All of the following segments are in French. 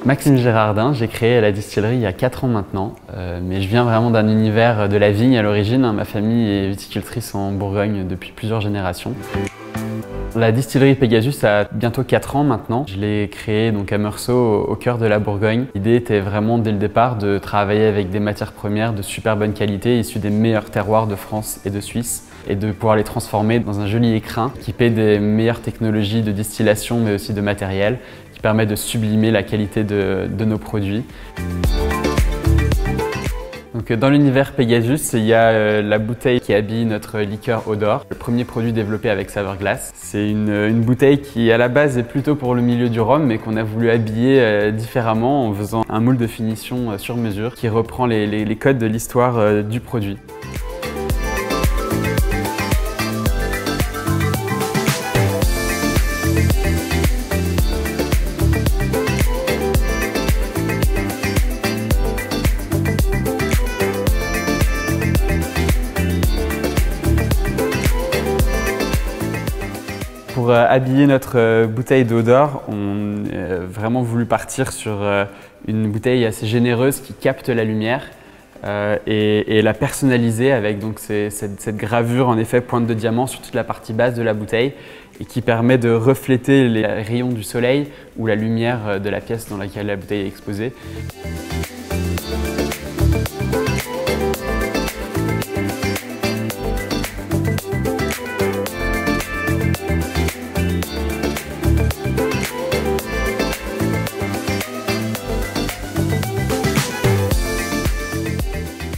Maxime Gérardin, j'ai créé la distillerie il y a 4 ans maintenant, mais je viens vraiment d'un univers de la vigne à l'origine. Ma famille est viticultrice en Bourgogne depuis plusieurs générations. La distillerie Pegasus a bientôt 4 ans maintenant. Je l'ai créée donc à Meursault, au cœur de la Bourgogne. L'idée était vraiment dès le départ de travailler avec des matières premières de super bonne qualité, issues des meilleurs terroirs de France et de Suisse, et de pouvoir les transformer dans un joli écrin équipé des meilleures technologies de distillation mais aussi de matériel qui permet de sublimer la qualité de nos produits. Donc, dans l'univers Pegasus, il y a la bouteille qui habille notre liqueur Odor, le premier produit développé avec saveur glace. C'est une bouteille qui à la base est plutôt pour le milieu du rhum mais qu'on a voulu habiller différemment en faisant un moule de finition sur mesure qui reprend les codes de l'histoire du produit. Pour habiller notre bouteille d'Odor, on a vraiment voulu partir sur une bouteille assez généreuse qui capte la lumière et la personnaliser avec donc cette gravure en effet pointe de diamant sur toute la partie basse de la bouteille et qui permet de refléter les rayons du soleil ou la lumière de la pièce dans laquelle la bouteille est exposée.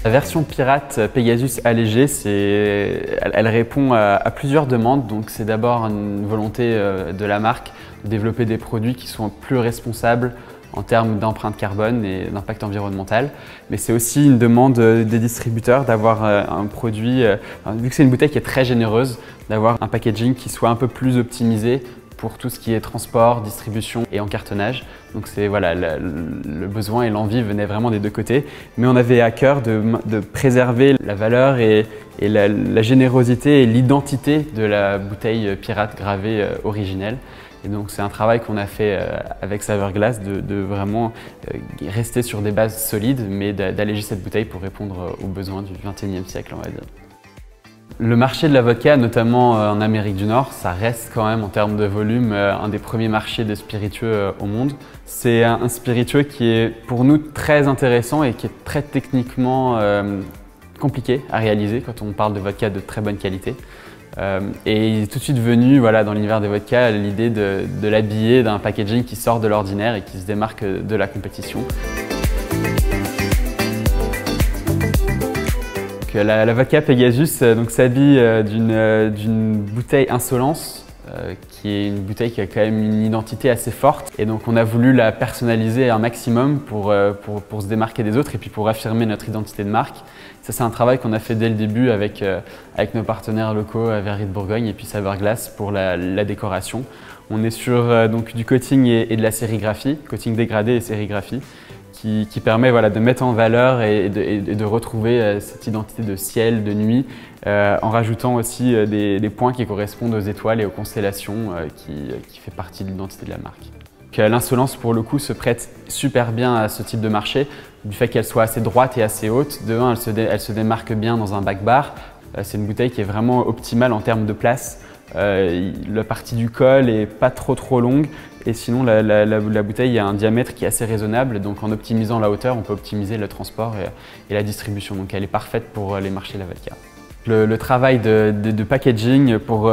La version pirate Pegasus allégée, elle répond à plusieurs demandes. Donc c'est d'abord une volonté de la marque de développer des produits qui sont plus responsables en termes d'empreinte carbone et d'impact environnemental. Mais c'est aussi une demande des distributeurs d'avoir un produit, vu que c'est une bouteille qui est très généreuse, d'avoir un packaging qui soit un peu plus optimisé pour tout ce qui est transport, distribution et encartonnage. Donc voilà, le besoin et l'envie venaient vraiment des deux côtés. Mais on avait à cœur de préserver la valeur et la générosité et l'identité de la bouteille pirate gravée originelle. Et donc c'est un travail qu'on a fait avec Saveur Glace de vraiment rester sur des bases solides, mais d'alléger cette bouteille pour répondre aux besoins du XXIe siècle, on va dire. Le marché de la vodka, notamment en Amérique du Nord, ça reste quand même en termes de volume un des premiers marchés de spiritueux au monde. C'est un spiritueux qui est pour nous très intéressant et qui est très techniquement compliqué à réaliser quand on parle de vodka de très bonne qualité. Et il est tout de suite venu dans l'univers des vodkas l'idée de l'habiller d'un packaging qui sort de l'ordinaire et qui se démarque de la compétition. La vodka Pegasus s'habille d'une bouteille Insolence, qui est une bouteille qui a quand même une identité assez forte. Et donc on a voulu la personnaliser un maximum pour se démarquer des autres et puis pour affirmer notre identité de marque. Ça c'est un travail qu'on a fait dès le début avec nos partenaires locaux, Verrerie de Bourgogne et puis Saveur Glace pour la décoration. On est sur du coating et de la sérigraphie, coating dégradé et sérigraphie. Qui permet de mettre en valeur et de retrouver cette identité de ciel, de nuit, en rajoutant aussi des points qui correspondent aux étoiles et aux constellations qui fait partie de l'identité de la marque. L'Insolence, pour le coup, se prête super bien à ce type de marché, du fait qu'elle soit assez droite et assez haute. De un, elle se démarque bien dans un back bar. C'est une bouteille qui est vraiment optimale en termes de place. La partie du col est pas trop longue et sinon la bouteille a un diamètre qui est assez raisonnable, donc en optimisant la hauteur on peut optimiser le transport et la distribution, donc elle est parfaite pour les marchés de la vodka. Le travail de packaging pour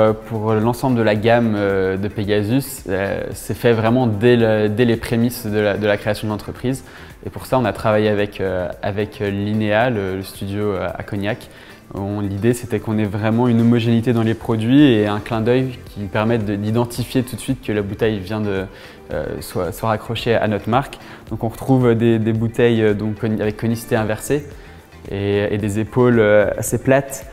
l'ensemble de la gamme de Pegasus s'est fait vraiment dès les prémices de la création de l'entreprise et pour ça on a travaillé avec Linéa, le studio à Cognac. L'idée c'était qu'on ait vraiment une homogénéité dans les produits et un clin d'œil qui permette d'identifier tout de suite que la bouteille vient soit raccrochée à notre marque. Donc on retrouve des bouteilles avec conicité inversée et des épaules assez plates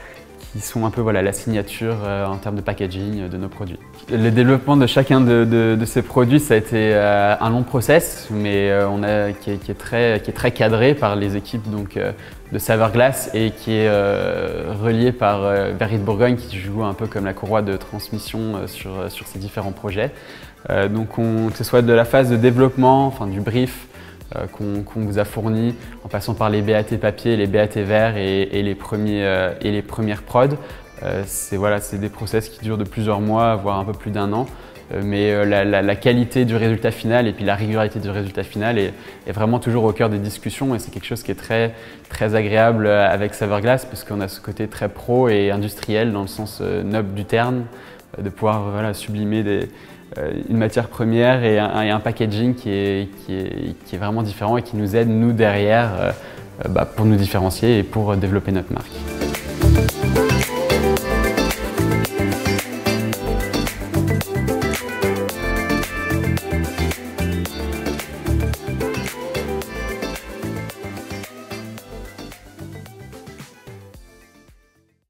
qui sont un peu la signature en termes de packaging de nos produits. Le développement de chacun de ces produits, ça a été un long process, mais qui est très cadré par les équipes de Saveur Glace et qui est relié par Verrerie de Bourgogne qui joue un peu comme la courroie de transmission sur ces différents projets. Que ce soit de la phase de développement, du brief, qu'on vous a fournis, en passant par les BAT papier, les BAT verts et les premières prods. C'est des process qui durent de plusieurs mois, voire un peu plus d'1 an. Mais la qualité du résultat final et puis la régularité du résultat final est vraiment toujours au cœur des discussions, et c'est quelque chose qui est très, très agréable avec Saverglass, parce qu'on a ce côté très pro et industriel dans le sens noble du terme, de pouvoir sublimer une matière première et un packaging qui est vraiment différent et qui nous aide, nous, derrière, pour nous différencier et pour développer notre marque.